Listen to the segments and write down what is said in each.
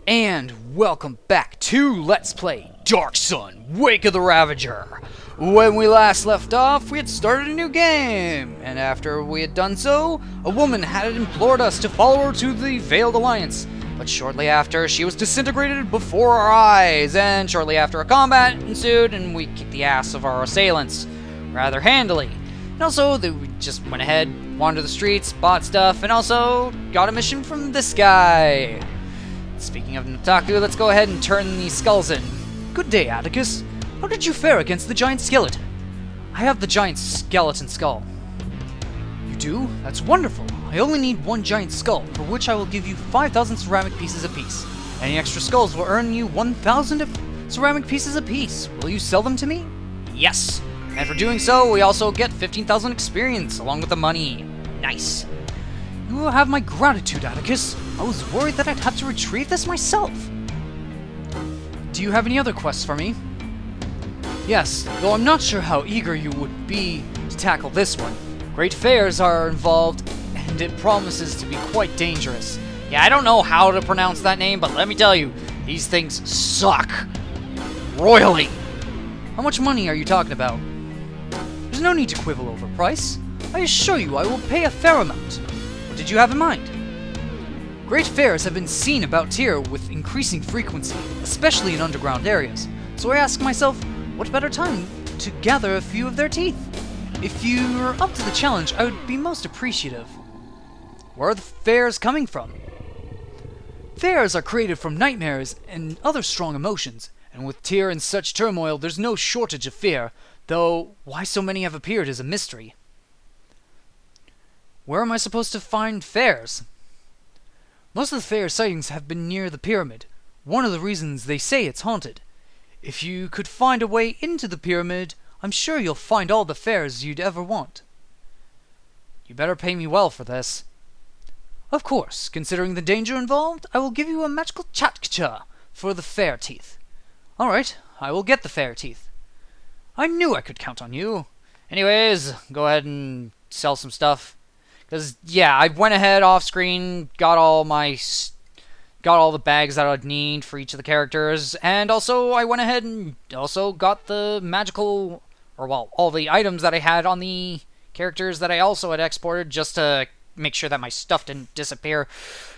And welcome back to Let's Play Dark Sun, Wake of the Ravager. When we last left off, we had started a new game, and after we had done so, a woman had implored us to follow her to the Veiled Alliance. But shortly after, she was disintegrated before our eyes, and shortly after a combat ensued, and we kicked the ass of our assailants rather handily. And also, we just went ahead, wandered the streets, bought stuff, and also got a mission from this guy. Speaking of Nataku, let's go ahead and turn these skulls in. Good day, Atticus. How did you fare against the giant skeleton? I have the giant skeleton skull. You do? That's wonderful. I only need one giant skull, for which I will give you 5,000 ceramic pieces apiece. Any extra skulls will earn you 1,000 ceramic pieces apiece. Will you sell them to me? Yes. And for doing so, we also get 15,000 experience, along with the money. Nice. You will have my gratitude, Atticus. I was worried that I'd have to retrieve this myself. Do you have any other quests for me? Yes, though I'm not sure how eager you would be to tackle this one. Great fairs are involved, and it promises to be quite dangerous. Yeah, I don't know how to pronounce that name, but let me tell you, these things suck. Royally. How much money are you talking about? There's no need to quibble over price. I assure you I will pay a fair amount. What did you have in mind? Great fairs have been seen about here with increasing frequency, especially in underground areas. So I ask myself, what better time to gather a few of their teeth? If you're up to the challenge, I would be most appreciative. Where are the fairs coming from? Fairs are created from nightmares and other strong emotions, and with Tyr in such turmoil, there's no shortage of fear, though why so many have appeared is a mystery. Where am I supposed to find fairs? Most of the fair sightings have been near the pyramid. One of the reasons they say it's haunted. If you could find a way into the pyramid, I'm sure you'll find all the fairs you'd ever want. You better pay me well for this. Of course, considering the danger involved, I will give you a magical chatkcha for the fair teeth. Alright, I will get the fair teeth. I knew I could count on you. Anyways, go ahead and sell some stuff. Because, yeah, I went ahead off-screen, got all the bags that I'd need for each of the characters, and also I went ahead and also got the magical, or well, all the items that I had on the characters that I also had exported just to make sure that my stuff didn't disappear.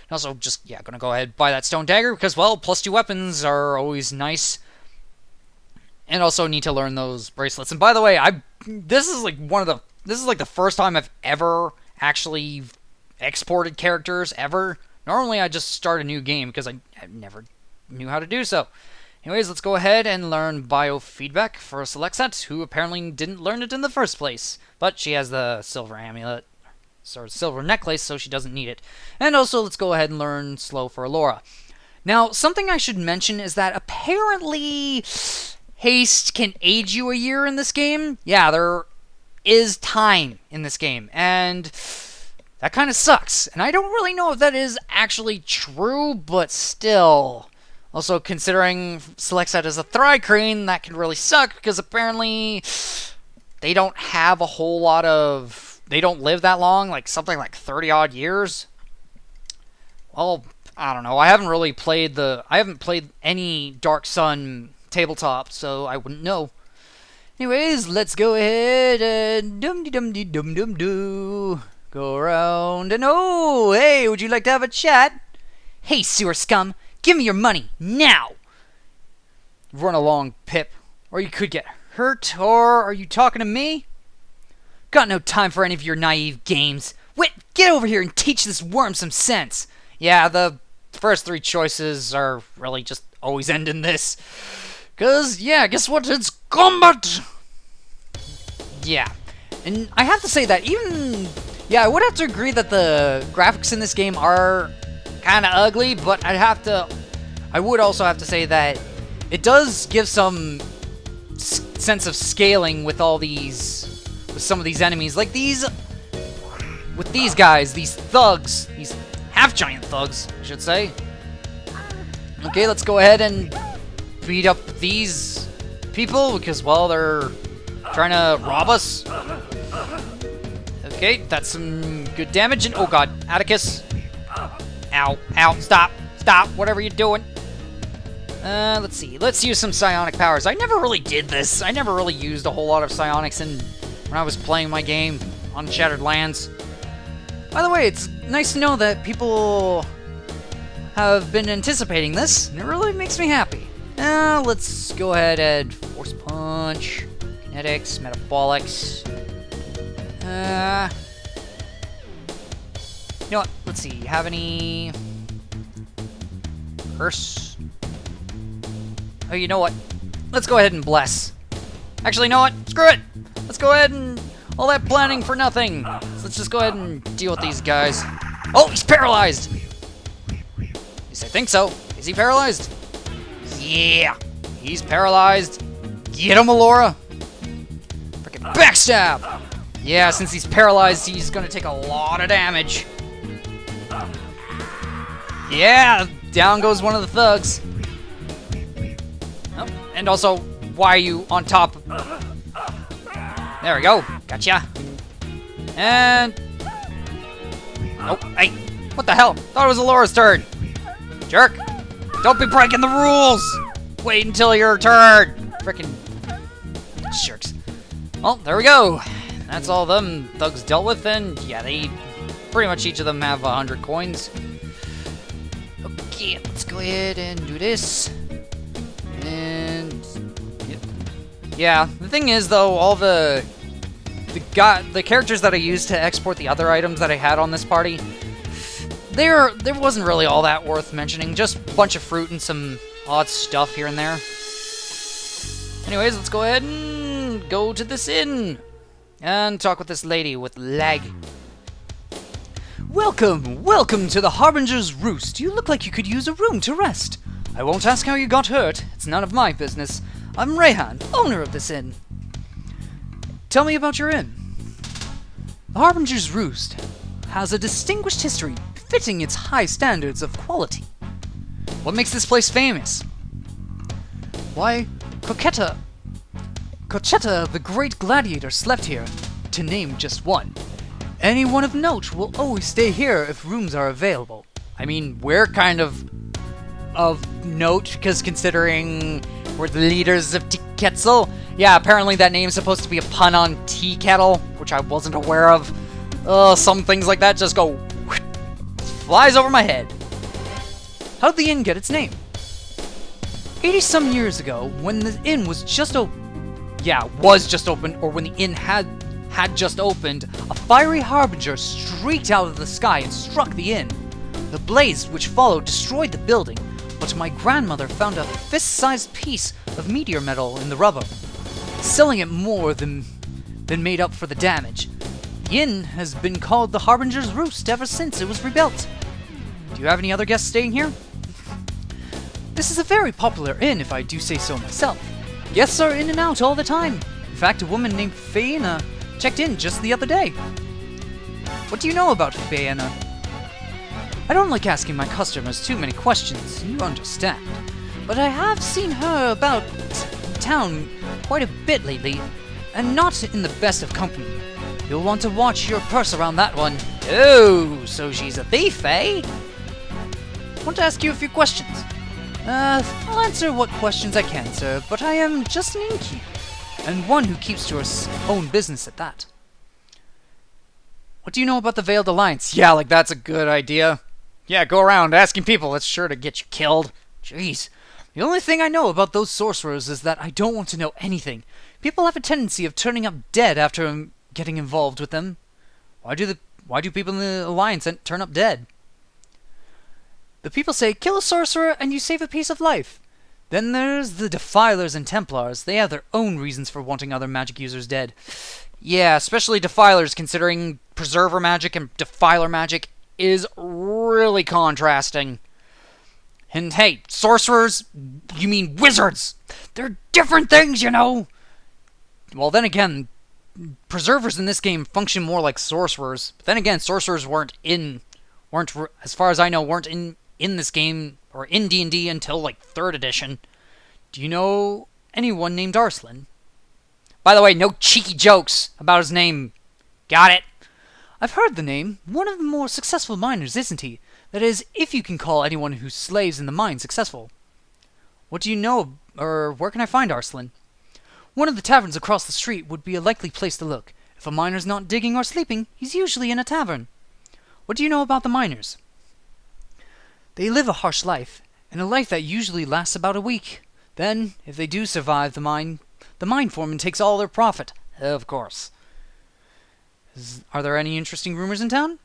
And also just, yeah, gonna go ahead and buy that stone dagger because, well, +2 weapons are always nice. And also need to learn those bracelets. And by the way, this is like the first time I've ever actually exported characters ever. Normally I just start a new game because I never knew how to do so. Anyways, let's go ahead and learn biofeedback for Celyn, who apparently didn't learn it in the first place. But she has the silver amulet, or silver necklace, so she doesn't need it. And also let's go ahead and learn slow for Alora. Now, something I should mention is that apparently haste can age you a year in this game. Yeah, there is time in this game, and that kind of sucks. And I don't really know if that is actually true, but still. Also, considering Celyn is a Thri-Crane, that can really suck, because apparently they don't have a whole lot of... They don't live that long, like something like 30-odd years. Well, I don't know. I haven't played any Dark Sun tabletop, so I wouldn't know. Anyways, let's go ahead and dum-de-dum-de-dum-dum-dum-doo. Go around and oh, hey, would you like to have a chat? Hey, sewer scum, give me your money, now! Run along, Pip, or you could get hurt, or are you talking to me? Got no time for any of your naive games. Wit, get over here and teach this worm some sense. Yeah, the first 3 choices are really just always end in this. 'Cause, yeah, guess what? It's combat! Yeah. And I have to say that even... Yeah, I would have to agree that the graphics in this game are kind of ugly, but I would also have to say that it does give some sense of scaling with some of these enemies. Like with these guys, these thugs, these half-giant thugs, I should say. Okay, let's go ahead and beat up these people because, well, they're trying to rob us. Okay, that's some good damage. And oh god, Atticus. Ow, ow, stop, whatever you're doing. Let's see. Let's use some psionic powers. I never really did this. I never really used a whole lot of psionics when I was playing my game on Shattered Lands. By the way, it's nice to know that people have been anticipating this, and it really makes me happy. Let's go ahead and Force Punch, Kinetics, Metabolics. You know what? Let's see. Have any Curse? Oh, you know what? Let's go ahead and Bless. Actually, you know what? Screw it! Let's go ahead and... all that planning for nothing. So let's just go ahead and deal with these guys. Oh, he's paralyzed! At least I think so. Is he paralyzed? Yeah! He's paralyzed. Get him, Allura! Frickin' backstab! Yeah, since he's paralyzed, he's gonna take a lot of damage. Yeah! Down goes one of the thugs. Oh, and also, why are you on top? There we go. Gotcha. And... oh, hey. What the hell? Thought it was Allura's turn. Jerk. Don't be breaking the rules. Wait until your turn. Frickin' jerks. Well, there we go. That's all them thugs dealt with, and yeah, they... pretty much each of them have 100 coins. Okay, let's go ahead and do this. And... yeah, the thing is, though, all the characters that I used to export the other items that I had on this party, there wasn't really all that worth mentioning. Just a bunch of fruit and some odd stuff here and there. Anyways, let's go ahead and go to this inn and talk with this lady with leg. Welcome to the Harbingers Roost. You look like you could use a room to rest. I won't ask how you got hurt. It's none of my business. I'm Rehan, owner of this inn. Tell me about your inn. The Harbingers Roost has a distinguished history fitting its high standards of quality. What makes this place famous? Why, Coquetta the great gladiator slept here, to name just one. Anyone of note will always stay here if rooms are available. I mean, we're kind of note, because considering we're the leaders of Tea Kettle. Yeah, apparently that name is supposed to be a pun on tea kettle, which I wasn't aware of. Some things like that just go... flies over my head. How did the inn get its name? 80-some years ago, when the inn was just opened, or when the inn had just opened, a fiery harbinger streaked out of the sky and struck the inn. The blaze which followed destroyed the building, but my grandmother found a fist-sized piece of meteor metal in the rubble, selling it more than made up for the damage. The inn has been called the Harbingers Roost ever since it was rebuilt. Do you have any other guests staying here? This is a very popular inn, if I do say so myself. Guests are in and out all the time. In fact, a woman named Faina checked in just the other day. What do you know about Faina? I don't like asking my customers too many questions, you understand. But I have seen her about town quite a bit lately, and not in the best of company. You'll want to watch your purse around that one. Oh, so she's a thief, eh? I want to ask you a few questions. I'll answer what questions I can, sir, but I am just an innkeeper, and one who keeps to her own business at that. What do you know about the Veiled Alliance? Yeah, like that's a good idea. Yeah, go around asking people, that's sure to get you killed. Jeez. The only thing I know about those sorcerers is that I don't want to know anything. People have a tendency of turning up dead after getting involved with them. Why do people in the Alliance turn up dead? The people say, kill a sorcerer and you save a piece of life. Then there's the Defilers and Templars. They have their own reasons for wanting other magic users dead. Yeah, especially Defilers, considering Preserver magic and Defiler magic is really contrasting. And hey, sorcerers, you mean wizards! They're different things, you know! Well, then again, Preservers in this game function more like sorcerers. But then again, sorcerers weren't, as far as I know, weren't in this game, or in D&D until, like, 3rd edition. Do you know anyone named Arslan? By the way, no cheeky jokes about his name. Got it? I've heard the name. One of the more successful miners, isn't he? That is, if you can call anyone who slaves in the mine successful. What do you know, or where can I find Arslin? One of the taverns across the street would be a likely place to look. If a miner's not digging or sleeping, he's usually in a tavern. What do you know about the miners? They live a harsh life, and a life that usually lasts about a week. Then, if they do survive the mine foreman takes all their profit. Of course. Are there any interesting rumors in town?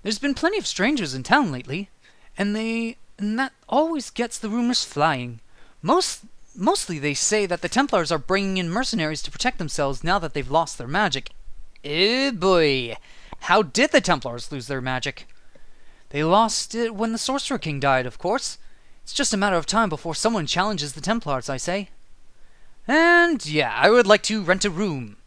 There's been plenty of strangers in town lately, and that always gets the rumors flying. Mostly they say that the Templars are bringing in mercenaries to protect themselves now that they've lost their magic. Eh boy, how did the Templars lose their magic? They lost it when the Sorcerer King died, of course. It's just a matter of time before someone challenges the Templars, I say. And yeah, I would like to rent a room.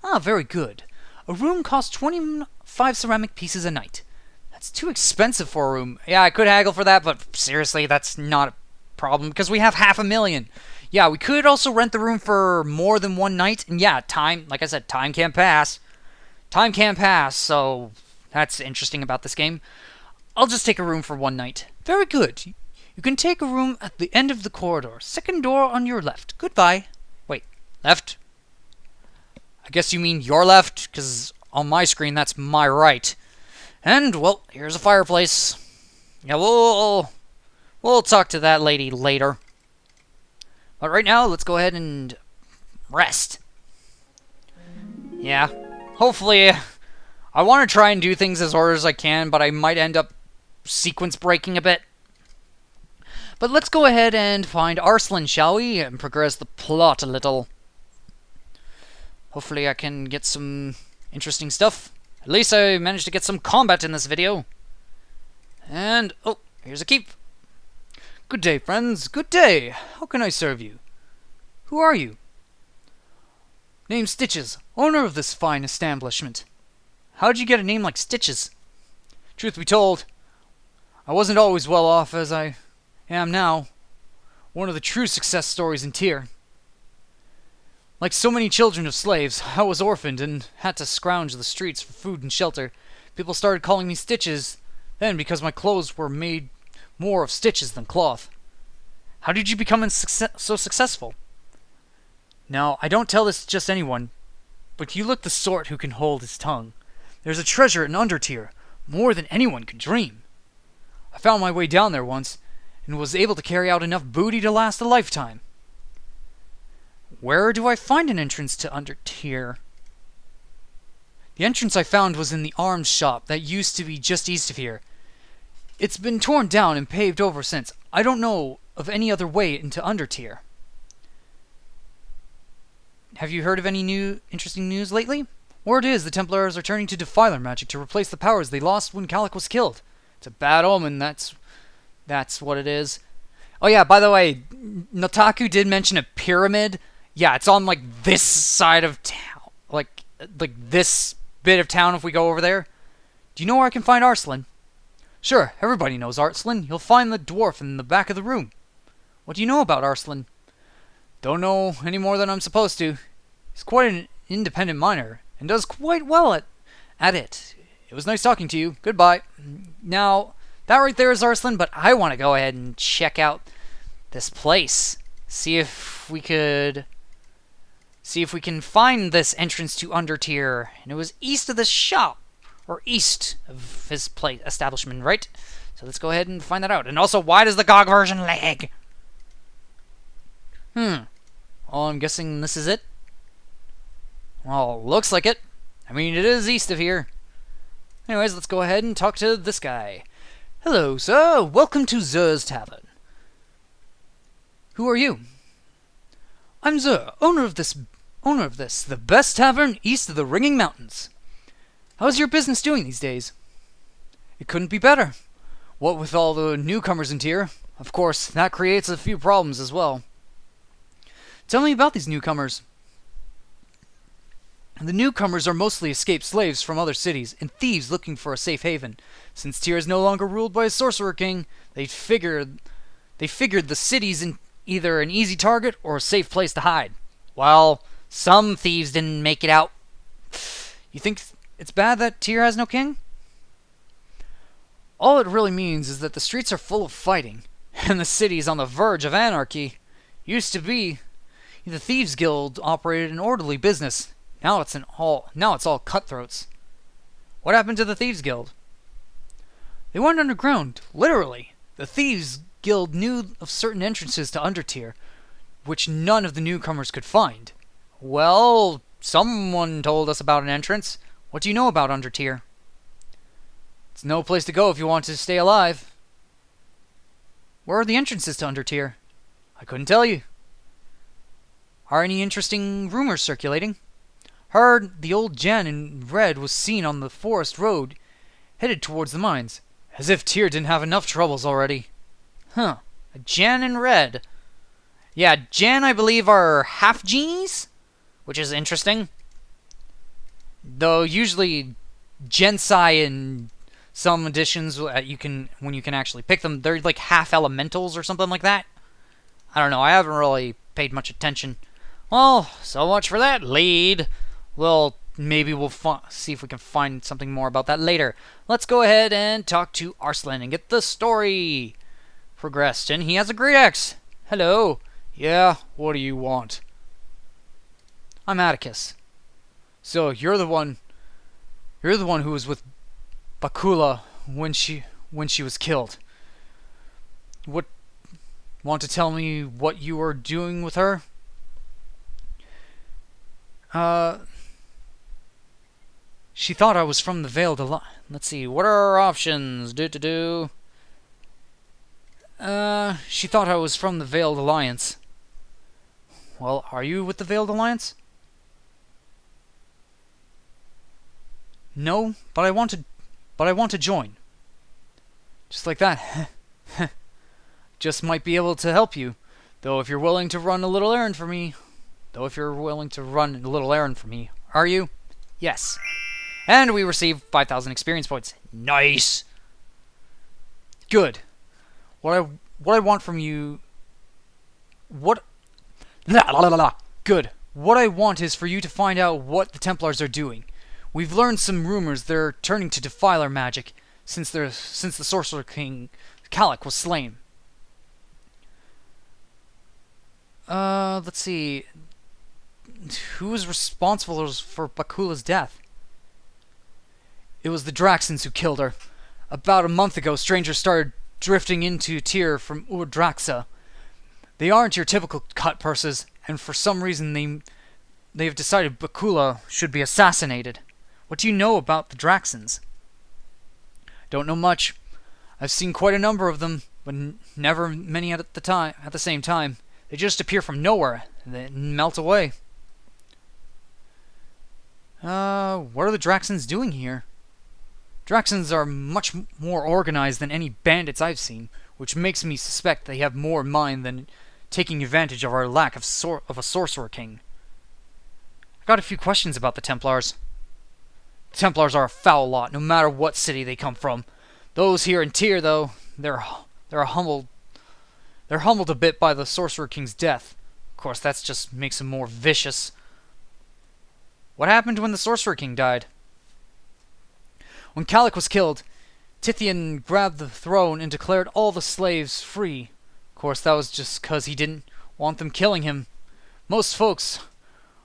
Ah, very good. A room costs 25 ceramic pieces a night. That's too expensive for a room. Yeah, I could haggle for that, but seriously, that's not a problem because we have 500,000. Yeah, we could also rent the room for more than one night. And yeah, like I said, time can't pass. Time can't pass, so that's interesting about this game. I'll just take a room for one night. Very good. You can take a room at the end of the corridor. Second door on your left. Goodbye. Wait, left? I guess you mean your left, because on my screen that's my right. And, well, here's a fireplace. Yeah, we'll talk to that lady later. But right now, let's go ahead and rest. Yeah, hopefully, I want to try and do things as ordered as I can, but I might end up sequence breaking a bit. But let's go ahead and find Arslin, shall we? And progress the plot a little. Hopefully I can get some interesting stuff. At least I managed to get some combat in this video. And, oh, here's a keep. Good day, friends. Good day. How can I serve you? Who are you? Name Stitches, owner of this fine establishment. How'd you get a name like Stitches? Truth be told, I wasn't always well off as I am now. One of the true success stories in Tyr. Like so many children of slaves, I was orphaned and had to scrounge the streets for food and shelter. People started calling me Stitches, then because my clothes were made more of stitches than cloth. How did you become so successful? Now, I don't tell this to just anyone, but you look the sort who can hold his tongue. There's a treasure in Undertier, more than anyone could dream. I found my way down there once, and was able to carry out enough booty to last a lifetime. Where do I find an entrance to Undertier? The entrance I found was in the arms shop that used to be just east of here. It's been torn down and paved over since. I don't know of any other way into Undertier. Have you heard of any new interesting news lately? Word is the Templars are turning to Defiler magic to replace the powers they lost when Calic was killed. It's a bad omen, that's what it is. Oh yeah, by the way, Notaku did mention a pyramid. Yeah, it's on like this side of town. Like this bit of town if we go over there. Do you know where I can find Arslin? Sure, everybody knows Arslin. You'll find the dwarf in the back of the room. What do you know about Arslin? Don't know any more than I'm supposed to. He's quite an independent miner, and does quite well at it. It was nice talking to you. Goodbye. Now, that right there is Arslin, but I want to go ahead and check out this place. See if we can find this entrance to Undertier. And it was east of the shop, or east of his establishment, right? So let's go ahead and find that out. And also, why does the GOG version lag? Well, I'm guessing this is it. Well, looks like it. I mean, it is east of here. Anyways, let's go ahead and talk to this guy. Hello, sir. Welcome to Zur's Tavern. Who are you? I'm Zur, owner of this, the best tavern east of the Ringing Mountains. How's your business doing these days? It couldn't be better. What with all the newcomers in Tyr, of course, that creates a few problems as well. Tell me about these newcomers. The newcomers are mostly escaped slaves from other cities and thieves looking for a safe haven. Since Tyr is no longer ruled by a sorcerer king, they figured the city's either an easy target or a safe place to hide. Well, some thieves didn't make it out. You think it's bad that Tyr has no king? All it really means is that the streets are full of fighting. And the city's on the verge of anarchy. Used to be, the Thieves Guild operated an orderly business. Now it's all cutthroats. What happened to the Thieves Guild? They went underground, literally. The Thieves Guild knew of certain entrances to Undertier, which none of the newcomers could find. Well, someone told us about an entrance. What do you know about Undertier? It's no place to go if you want to stay alive. Where are the entrances to Undertier? I couldn't tell you. Are any interesting rumors circulating? Heard the old Jan in red was seen on the forest road, headed towards the mines. As if Tyr didn't have enough troubles already. Huh. A Jan in red. Yeah, Jan, I believe, are half genies, which is interesting. Though usually Gensai in some editions, when you can actually pick them, they're like half elementals or something like that. I don't know. I haven't really paid much attention. Well, so much for that lead. Well, maybe we'll see if we can find something more about that later. Let's go ahead and talk to Arslan and get the story progressed. And he has a great axe. Hello. Yeah, what do you want? I'm Atticus. So you're the one who was with Bakula when she was killed. Want to tell me what you were doing with her? She thought I was from the Veiled Alliance. Let's see, what are our options? She thought I was from the Veiled Alliance. Well, are you with the Veiled Alliance? No, but I want to join. Just like that. Just might be able to help you. Though if you're willing to run a little errand for me. Are you? Yes. And we receive 5,000 experience points. Nice. Good. What I want from you. Good. What I want is for you to find out what the Templars are doing. We've learned some rumors they're turning to Defiler magic since the Sorcerer King Kalik was slain. Let's see. Who was responsible for Bakula's death? It was the Draxans who killed her. About a month ago, strangers started drifting into Tyr from Urdraxa. They aren't your typical cut purses, and for some reason they have decided Bakula should be assassinated. What do you know about the Draxans? Don't know much. I've seen quite a number of them, but never many at the same time. They just appear from nowhere and then melt away. What are the Draxans doing here? Draxans are much more organized than any bandits I've seen, which makes me suspect they have more in mind than taking advantage of our lack of a Sorcerer King. I got a few questions about the Templars. The Templars are a foul lot, no matter what city they come from. Those here in Tyr, though, they're humbled a bit by the Sorcerer King's death. Of course, that just makes them more vicious. What happened when the Sorcerer King died? When Kalik was killed, Tithian grabbed the throne and declared all the slaves free. Of course, that was just because he didn't want them killing him. Most folks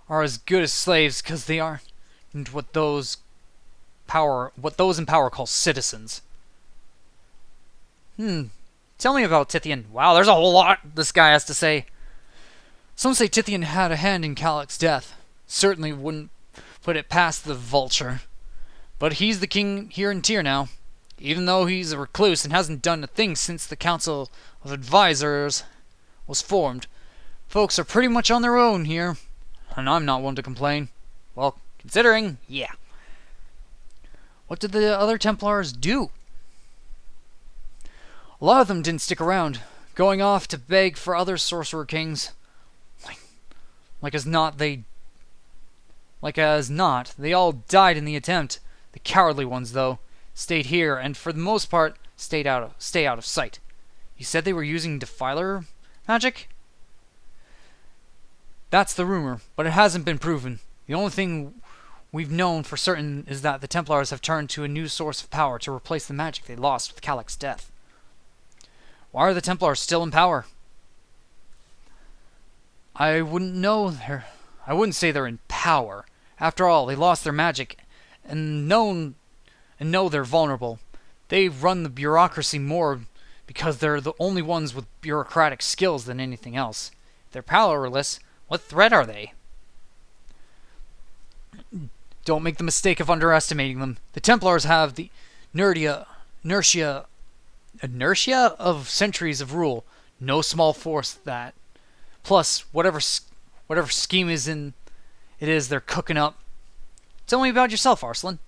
are as good as slaves because they aren't what those in power call citizens. Tell me about Tithian. Wow, there's a whole lot this guy has to say. Some say Tithian had a hand in Kalik's death. Certainly wouldn't put it past the vulture. But he's the king here in Tyr now. Even though he's a recluse and hasn't done a thing since the Council of Advisors was formed. Folks are pretty much on their own here. And I'm not one to complain. Well, considering, yeah. What did the other Templars do? A lot of them didn't stick around, going off to beg for other Sorcerer Kings. Like as not, they all died in the attempt. The cowardly ones, though, stayed here and for the most part stay out of sight. You said they were using Defiler magic? That's the rumor, but it hasn't been proven. The only thing we've known for certain is that the Templars have turned to a new source of power to replace the magic they lost with Kalik's death. Why are the Templars still in power? I wouldn't know I wouldn't say they're in power. After all, they lost their magic and know they're vulnerable. They run the bureaucracy more because they're the only ones with bureaucratic skills than anything else. If they're powerless, what threat are they? Don't make the mistake of underestimating them. The Templars have the inertia of centuries of rule. No small force that. Plus, whatever scheme it is they're cooking up. Tell me about yourself, Arslan.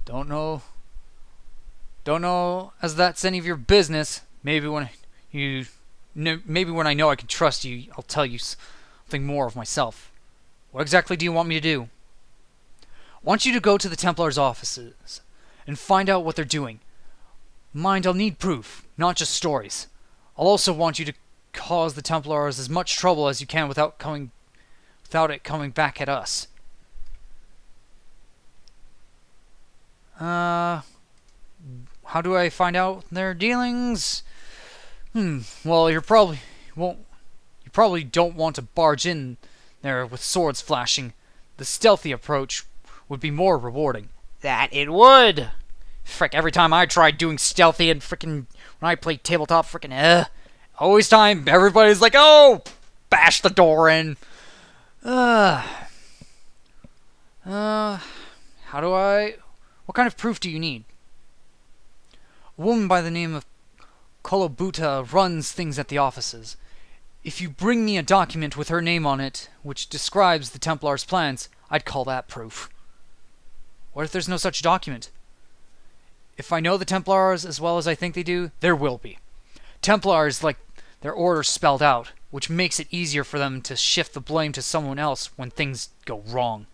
Don't know as that's any of your business. Maybe when I know I can trust you, I'll tell you something more of myself. What exactly do you want me to do? I want you to go to the Templars' offices and find out what they're doing. Mind, I'll need proof, not just stories. I'll also want you to cause the Templars as much trouble as you can without it coming back at us. How do I find out their dealings? Well, you probably don't want to barge in there with swords flashing. The stealthy approach would be more rewarding. That it would! Frick, every time I tried doing stealthy and frickin' when I played tabletop, always time, everybody's like, oh! Bash the door in. What kind of proof do you need? A woman by the name of Kolobuta runs things at the offices. If you bring me a document with her name on it, which describes the Templars' plans, I'd call that proof. What if there's no such document? If I know the Templars as well as I think they do, there will be. Templars like their orders spelled out, which makes it easier for them to shift the blame to someone else when things go wrong.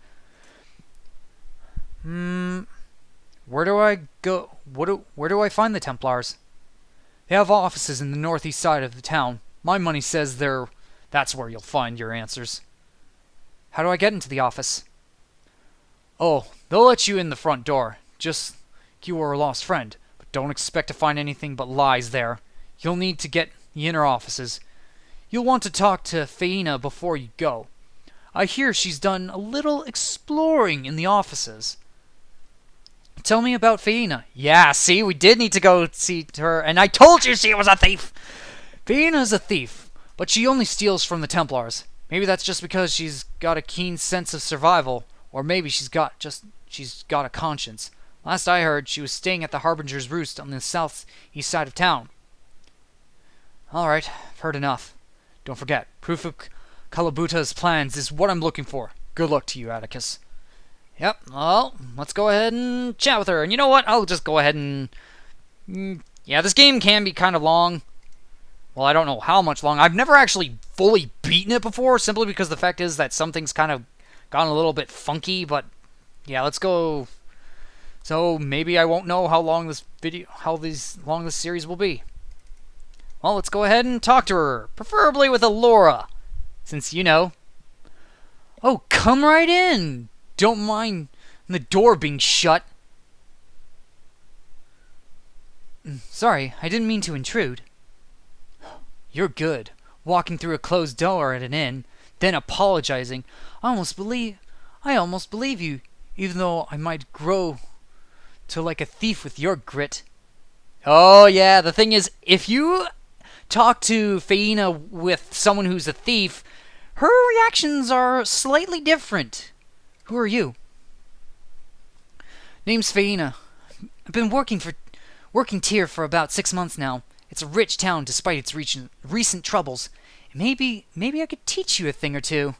Where do I go? Where do I find the Templars? They have offices in the northeast side of the town. My money says that's where you'll find your answers. How do I get into the office? Oh, they'll let you in the front door, just like you were a lost friend, but don't expect to find anything but lies there. You'll need to get the inner offices. You'll want to talk to Faina before you go. I hear she's done a little exploring in the offices. Tell me about Faina. Yeah, see, we did need to go see her, and I told you she was a thief! Faina's a thief, but she only steals from the Templars. Maybe that's just because she's got a keen sense of survival, or maybe she's got a conscience. Last I heard, she was staying at the Harbingers Roost on the southeast side of town. Alright, I've heard enough. Don't forget, proof of Kalabuta's plans is what I'm looking for. Good luck to you, Atticus. Yep, well, let's go ahead and chat with her. And you know what? I'll just go ahead and... yeah, this game can be kind of long. Well, I don't know how much long. I've never actually fully beaten it before, simply because the fact is that some things kind of gotten a little bit funky, but yeah, let's go. So maybe I won't know how long this series will be. Well, let's go ahead and talk to her, preferably with Alora, since you know. Oh, come right in. Don't mind the door being shut. Sorry, I didn't mean to intrude. You're good. Walking through a closed door at an inn, then apologizing. I almost believe you, even though I might grow to like a thief with your grit. Oh yeah, the thing is, if you talk to Faina with someone who's a thief, her reactions are slightly different. Who are you? Name's Faina. I've been working here for about 6 months now. It's a rich town despite its recent troubles. Maybe I could teach you a thing or two.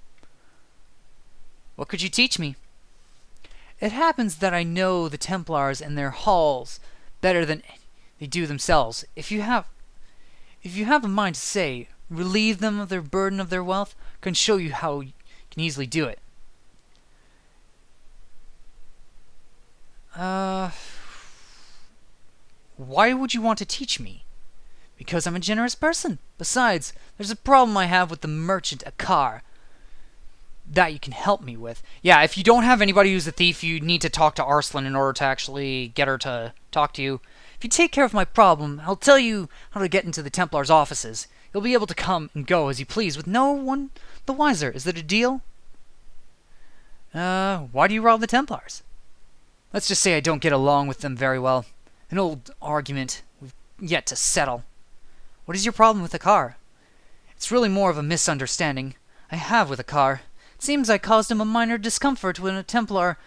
What could you teach me? It happens that I know the Templars and their halls better than they do themselves. If you have a mind to say, relieve them of their burden of their wealth, I can show you how you can easily do it. Why would you want to teach me? Because I'm a generous person. Besides, there's a problem I have with the merchant Akar that you can help me with. Yeah, if you don't have anybody who's a thief, you need to talk to Arslan in order to actually get her to talk to you. If you take care of my problem, I'll tell you how to get into the Templars' offices. You'll be able to come and go as you please with no one the wiser. Is that a deal? Why do you rob the Templars? Let's just say I don't get along with them very well. An old argument we've yet to settle. What is your problem with the car? It's really more of a misunderstanding I have with the car. It seems I caused him a minor discomfort when a Templar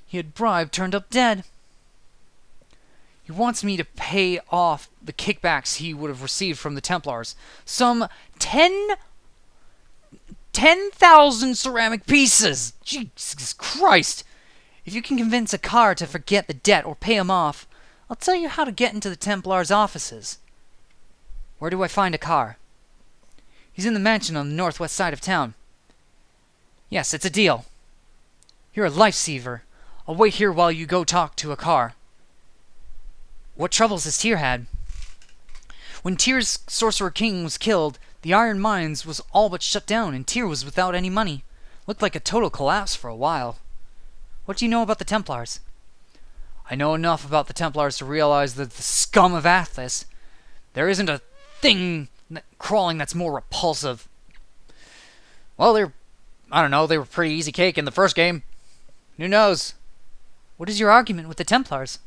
he had bribed turned up dead. He wants me to pay off the kickbacks he would have received from the Templars. Some 10,000 ceramic pieces! Jesus Christ! If you can convince a car to forget the debt or pay him off, I'll tell you how to get into the Templars' offices. Where do I find a car? He's in the mansion on the northwest side of town. Yes, it's a deal. You're a lifesaver. I'll wait here while you go talk to a car. What troubles has Tyr had? When Tyr's Sorcerer King was killed, the Iron Mines was all but shut down, and Tyr was without any money. Looked like a total collapse for a while. What do you know about the Templars? I know enough about the Templars to realize that the scum of Athos. There isn't a thing crawling that's more repulsive. Well, I don't know, they were pretty easy cake in the first game. Who knows? What is your argument with the Templars?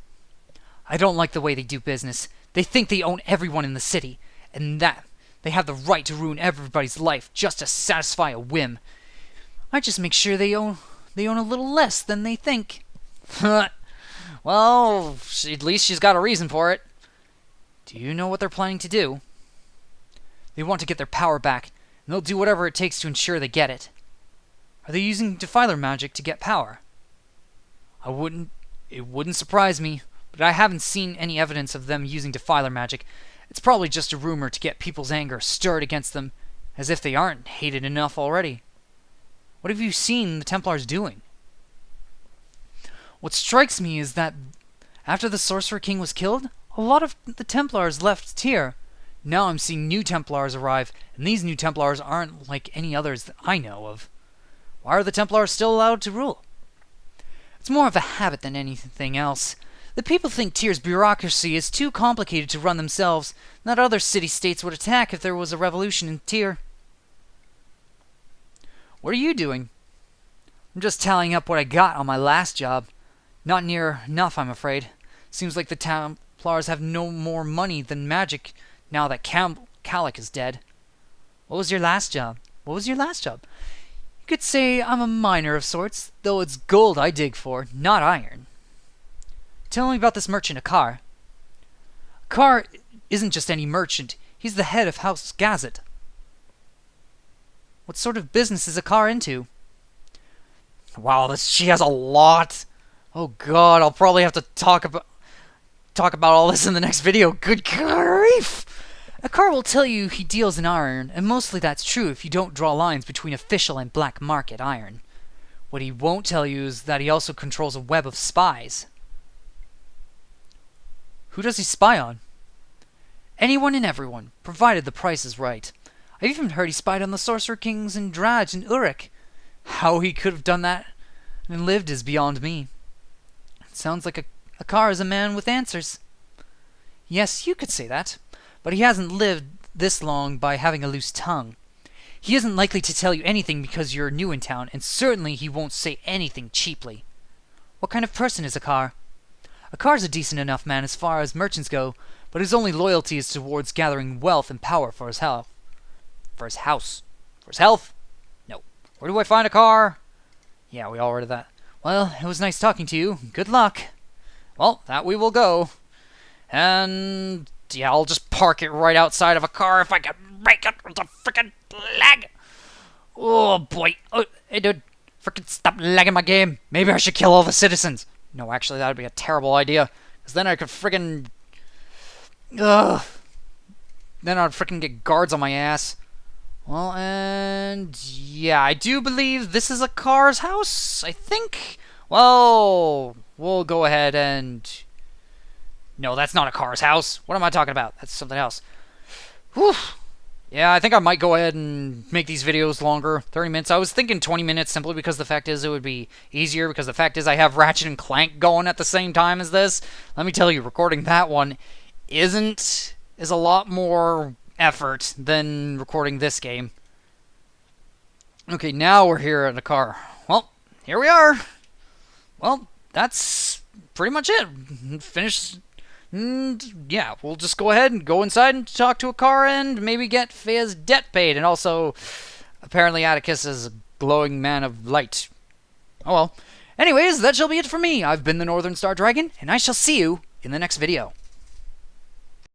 I don't like the way they do business. They think they own everyone in the city, and that they have the right to ruin everybody's life just to satisfy a whim. I just make sure they own a little less than they think. Well, at least she's got a reason for it. Do you know what they're planning to do? They want to get their power back, and they'll do whatever it takes to ensure they get it. Are they using defiler magic to get power? It wouldn't surprise me, but I haven't seen any evidence of them using defiler magic. It's probably just a rumor to get people's anger stirred against them, as if they aren't hated enough already. What have you seen the Templars doing? What strikes me is that after the Sorcerer King was killed, a lot of the Templars left Tyr. Now I'm seeing new Templars arrive, and these new Templars aren't like any others that I know of. Why are the Templars still allowed to rule? It's more of a habit than anything else. The people think Tyr's bureaucracy is too complicated to run themselves, and that other city-states would attack if there was a revolution in Tyr. What are you doing? I'm just tallying up what I got on my last job. Not near enough, I'm afraid. Seems like the Templars have no more money than magic now that Calic is dead. What was your last job? You could say I'm a miner of sorts, though it's gold I dig for, not iron. Tell me about this merchant Akar. Akar isn't just any merchant. He's the head of House Gazet. What sort of business is Akar into? Wow, she has a lot. Oh god, I'll probably have to talk about all this in the next video. Good grief! Akar will tell you he deals in iron, and mostly that's true if you don't draw lines between official and black market iron. What he won't tell you is that he also controls a web of spies. Who does he spy on? Anyone and everyone, provided the price is right. I've even heard he spied on the Sorcerer Kings in Draj and Uruk. How he could have done that and lived is beyond me. It sounds like Akar is a man with answers. Yes, you could say that. But he hasn't lived this long by having a loose tongue. He isn't likely to tell you anything because you're new in town, and certainly he won't say anything cheaply. What kind of person is Akar? Akar's a decent enough man as far as merchants go, but his only loyalty is towards gathering wealth and power for his health. For his house. For his health? No. Where do I find Akar? Yeah, we all read that. Well, it was nice talking to you. Good luck. Well, that we will go. And yeah, I'll just park it right outside of a car if I can make it with a frickin' lag. Oh boy. Oh, hey dude, frickin' stop lagging my game. Maybe I should kill all the citizens. No, actually that would be a terrible idea. Because then I could frickin'... Then I'd frickin' get guards on my ass. Well, and yeah, I do believe this is a car's house, I think. Well, we'll go ahead and... No, that's not a car's house. What am I talking about? That's something else. Whew. Yeah, I think I might go ahead and make these videos longer, 30 minutes. I was thinking 20 minutes simply because the fact is it would be easier, because the fact is I have Ratchet and Clank going at the same time as this. Let me tell you, recording that one is a lot more effort than recording this game. Okay, now we're here in the car. Well, here we are. Well, that's pretty much it. Finished. Yeah, we'll just go ahead and go inside and talk to a car and maybe get Fea's debt paid. And also, apparently Atticus is a glowing man of light. Oh well. Anyways, that shall be it for me. I've been the NorthernStarDragon, and I shall see you in the next video.